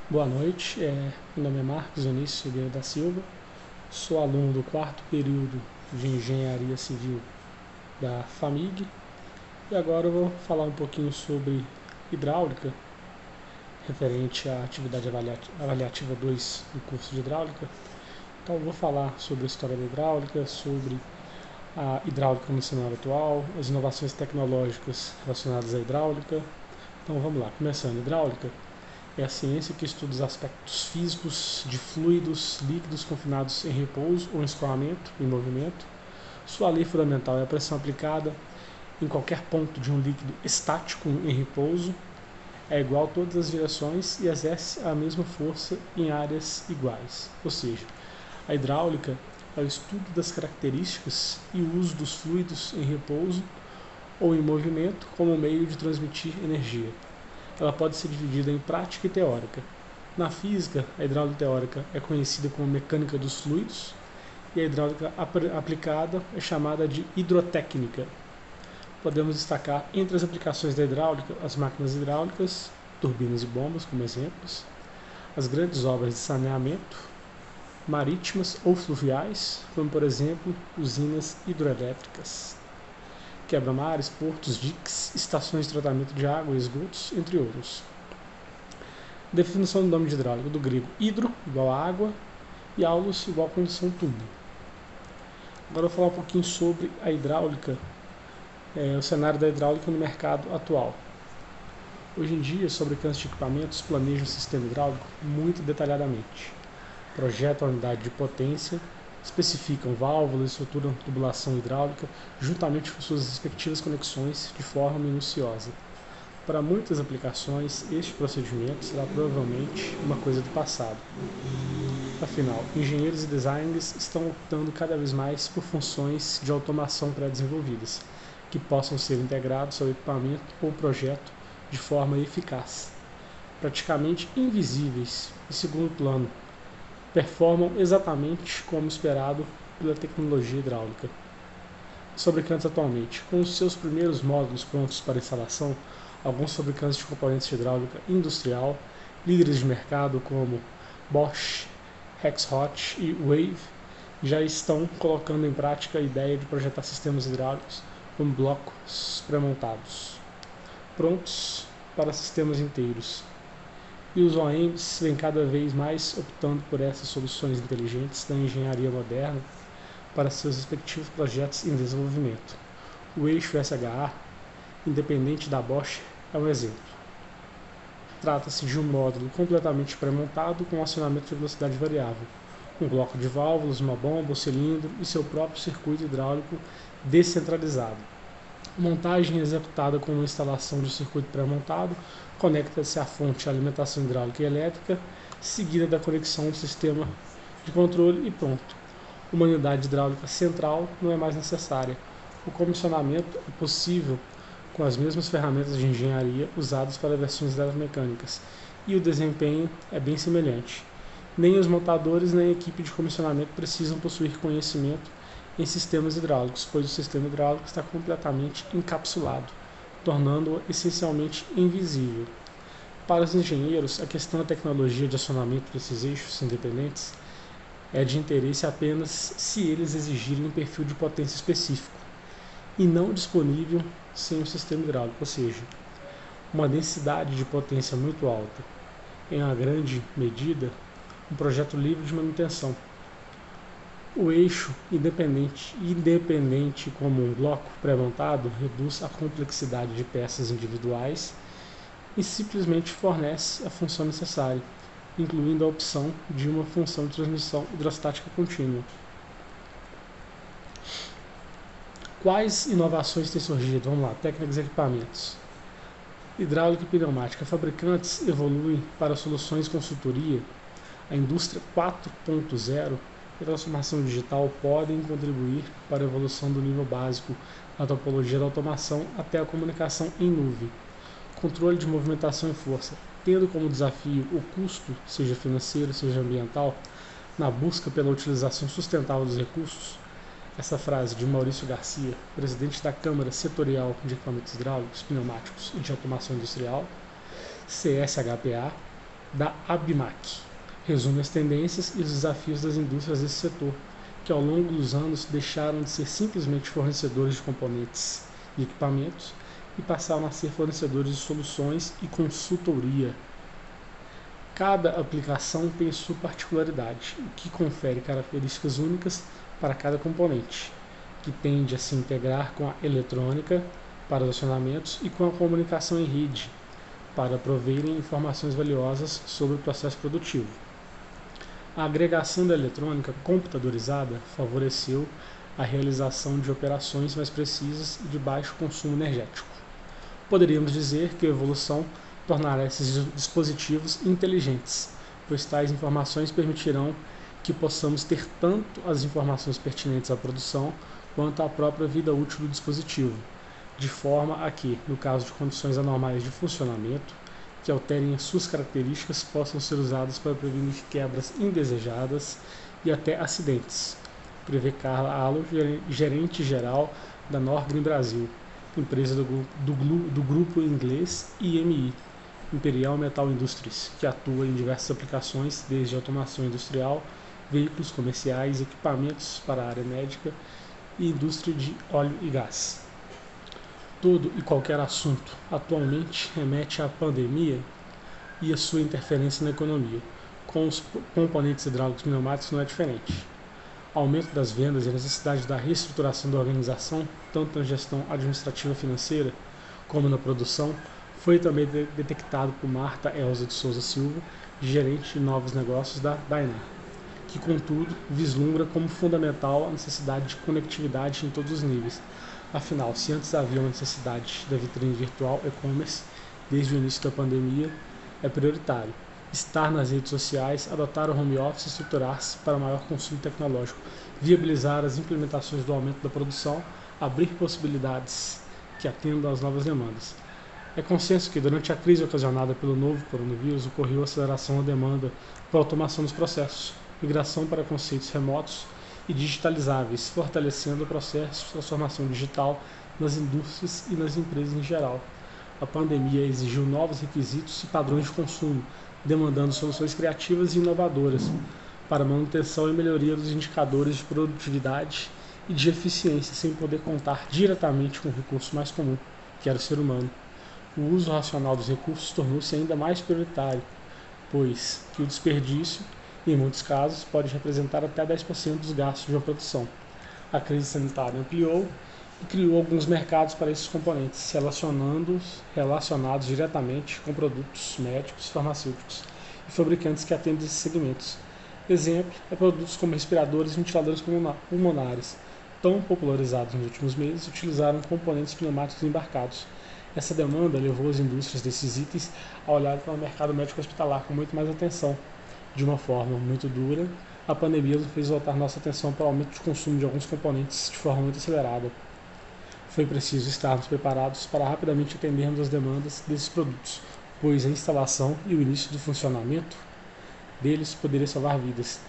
Boa noite, meu nome é Marcos Vinícius Figueiredo da Silva, sou aluno do quarto período de Engenharia Civil da FAMIG e agora eu vou falar um pouquinho sobre hidráulica, referente à atividade avaliativa 2 do curso de hidráulica. Então eu vou falar sobre a história da hidráulica, sobre a hidráulica no cenário atual, as inovações tecnológicas relacionadas à hidráulica. Então vamos lá, começando. Hidráulica é a ciência que estuda os aspectos físicos de fluidos líquidos confinados em repouso ou em escoamento, em movimento. Sua lei fundamental é a pressão aplicada em qualquer ponto de um líquido estático em repouso é igual a todas as direções e exerce a mesma força em áreas iguais. Ou seja, a hidráulica é o estudo das características e o uso dos fluidos em repouso ou em movimento como meio de transmitir energia. Ela pode ser dividida em prática e teórica. Na física, a hidráulica teórica é conhecida como mecânica dos fluidos e a hidráulica aplicada é chamada de hidrotécnica. Podemos destacar entre as aplicações da hidráulica as máquinas hidráulicas, turbinas e bombas como exemplos, as grandes obras de saneamento, marítimas ou fluviais, como por exemplo usinas hidroelétricas, quebra-mares, portos, diques, estações de tratamento de água e esgotos, entre outros. Definição do nome de hidráulica do grego hidro, igual a água, e aulos, igual a condição tubo. Agora eu vou falar um pouquinho sobre a hidráulica, o cenário da hidráulica no mercado atual. Hoje em dia, os fabricantes de equipamentos planejam o sistema hidráulico muito detalhadamente. Projetam a unidade de potência, especificam válvulas, estruturam tubulação hidráulica, juntamente com suas respectivas conexões, de forma minuciosa. Para muitas aplicações, este procedimento será provavelmente uma coisa do passado. Afinal, engenheiros e designers estão optando cada vez mais por funções de automação pré-desenvolvidas, que possam ser integrados ao equipamento ou projeto de forma eficaz. Praticamente invisíveis e segundo plano, performam exatamente como esperado pela tecnologia hidráulica. Os fabricantes atualmente, com os seus primeiros módulos prontos para instalação, alguns fabricantes de componentes de hidráulica industrial, líderes de mercado como Bosch, Rexroth e Wave, já estão colocando em prática a ideia de projetar sistemas hidráulicos como blocos pré-montados, prontos para sistemas inteiros. E os OEMs vêm cada vez mais optando por essas soluções inteligentes da engenharia moderna para seus respectivos projetos em desenvolvimento. O eixo SHA, independente da Bosch, é um exemplo. Trata-se de um módulo completamente pré-montado com acionamento de velocidade variável, um bloco de válvulas, uma bomba, um cilindro e seu próprio circuito hidráulico descentralizado. Montagem executada com uma instalação de circuito pré-montado, conecta-se à fonte de alimentação hidráulica e elétrica, seguida da conexão do sistema de controle e pronto. Uma unidade hidráulica central não é mais necessária. O comissionamento é possível com as mesmas ferramentas de engenharia usadas para versões eletromecânicas, e o desempenho é bem semelhante. Nem os montadores nem a equipe de comissionamento precisam possuir conhecimento em sistemas hidráulicos, pois o sistema hidráulico está completamente encapsulado, tornando-o essencialmente invisível. Para os engenheiros, a questão da tecnologia de acionamento desses eixos independentes é de interesse apenas se eles exigirem um perfil de potência específico, e não disponível sem o sistema hidráulico, ou seja, uma densidade de potência muito alta, em uma grande medida, um projeto livre de manutenção. O eixo independente como um bloco pré-montado reduz a complexidade de peças individuais e simplesmente fornece a função necessária, incluindo a opção de uma função de transmissão hidrostática contínua. Quais inovações têm surgido? Vamos lá, técnicas e equipamentos. Hidráulica e pneumática. Fabricantes evoluem para soluções de consultoria. A indústria 4.0 e a transformação digital podem contribuir para a evolução do nível básico da topologia da automação até a comunicação em nuvem. Controle de movimentação e força, tendo como desafio o custo, seja financeiro, seja ambiental, na busca pela utilização sustentável dos recursos. Essa frase de Maurício Garcia, presidente da Câmara Setorial de Equipamentos Hidráulicos, Pneumáticos e de Automação Industrial, CSHPA, da ABMAC. Resume as tendências e os desafios das indústrias desse setor, que ao longo dos anos deixaram de ser simplesmente fornecedores de componentes e equipamentos e passaram a ser fornecedores de soluções e consultoria. Cada aplicação tem sua particularidade, o que confere características únicas para cada componente, que tende a se integrar com a eletrônica para os acionamentos e com a comunicação em rede, para proverem informações valiosas sobre o processo produtivo. A agregação da eletrônica computadorizada favoreceu a realização de operações mais precisas e de baixo consumo energético. Poderíamos dizer que a evolução tornará esses dispositivos inteligentes, pois tais informações permitirão que possamos ter tanto as informações pertinentes à produção quanto à própria vida útil do dispositivo, de forma a que, no caso de condições anormais de funcionamento, que alterem as suas características, possam ser usadas para prevenir quebras indesejadas e até acidentes. Prevê Carla Alo, gerente-geral da Norgreen Brasil, empresa do grupo inglês IMI, Imperial Metal Industries, que atua em diversas aplicações, desde automação industrial, veículos comerciais, equipamentos para a área médica e indústria de óleo e gás. Todo e qualquer assunto atualmente remete à pandemia e a sua interferência na economia. Com os componentes hidráulicos pneumáticos não é diferente. Aumento das vendas e a necessidade da reestruturação da organização, tanto na gestão administrativa financeira como na produção, foi também detectado por Marta Elza de Souza Silva, gerente de novos negócios da Dynar, que, contudo, vislumbra como fundamental a necessidade de conectividade em todos os níveis. Afinal, se antes havia uma necessidade da vitrine virtual e-commerce, desde o início da pandemia, é prioritário estar nas redes sociais, adotar o home office e estruturar-se para maior consumo tecnológico, viabilizar as implementações do aumento da produção, abrir possibilidades que atendam às novas demandas. É consenso que, durante a crise ocasionada pelo novo coronavírus, ocorreu aceleração da demanda por automação dos processos, migração para conceitos remotos e digitalizáveis, fortalecendo o processo de transformação digital nas indústrias e nas empresas em geral. A pandemia exigiu novos requisitos e padrões de consumo, demandando soluções criativas e inovadoras para a manutenção e melhoria dos indicadores de produtividade e de eficiência, sem poder contar diretamente com o recurso mais comum, que era o ser humano. O uso racional dos recursos tornou-se ainda mais prioritário, pois que o desperdício, em muitos casos, pode representar até 10% dos gastos de uma produção. A crise sanitária ampliou e criou alguns mercados para esses componentes, relacionados diretamente com produtos médicos, farmacêuticos e fabricantes que atendem esses segmentos. Exemplo é produtos como respiradores e ventiladores pulmonares, tão popularizados nos últimos meses, utilizaram componentes pneumáticos embarcados. Essa demanda levou as indústrias desses itens a olhar para o mercado médico hospitalar com muito mais atenção. De uma forma muito dura, a pandemia fez voltar nossa atenção para o aumento de consumo de alguns componentes de forma muito acelerada. Foi preciso estarmos preparados para rapidamente atendermos as demandas desses produtos, pois a instalação e o início do funcionamento deles poderia salvar vidas,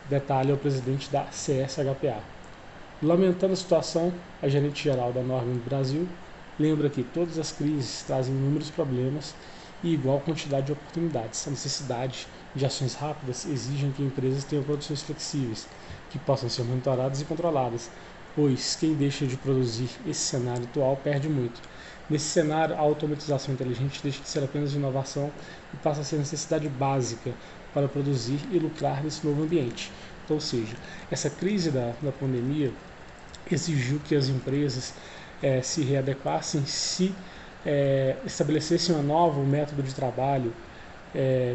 detalha o presidente da CSHPA. Lamentando a situação, a gerente-geral da Norgreen Brasil lembra que todas as crises trazem inúmeros problemas e igual quantidade de oportunidades. A necessidade de ações rápidas exige que empresas tenham produções flexíveis, que possam ser monitoradas e controladas, pois quem deixa de produzir esse cenário atual perde muito. Nesse cenário, a automatização inteligente deixa de ser apenas inovação e passa a ser necessidade básica para produzir e lucrar nesse novo ambiente. Então, ou seja, essa crise da pandemia exigiu que as empresas se readequassem, estabelecessem um novo método de trabalho,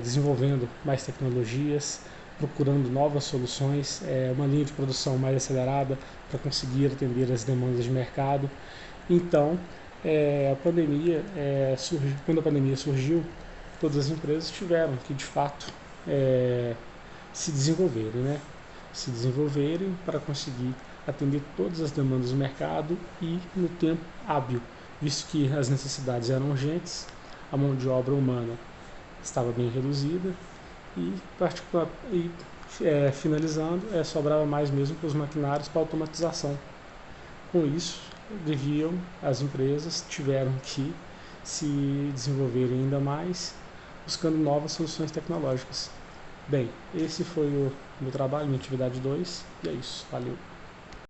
desenvolvendo mais tecnologias, procurando novas soluções, uma linha de produção mais acelerada para conseguir atender as demandas de mercado. Então, quando a pandemia surgiu, todas as empresas tiveram que, de fato, se desenvolverem para conseguir atender todas as demandas do mercado e no tempo hábil, visto que as necessidades eram urgentes, a mão de obra humana estava bem reduzida e finalizando, sobrava mais mesmo para os maquinários para automatização. Com isso, as empresas tiveram que se desenvolverem ainda mais buscando novas soluções tecnológicas. Bem, esse foi o meu trabalho, minha atividade 2, e é isso. Valeu!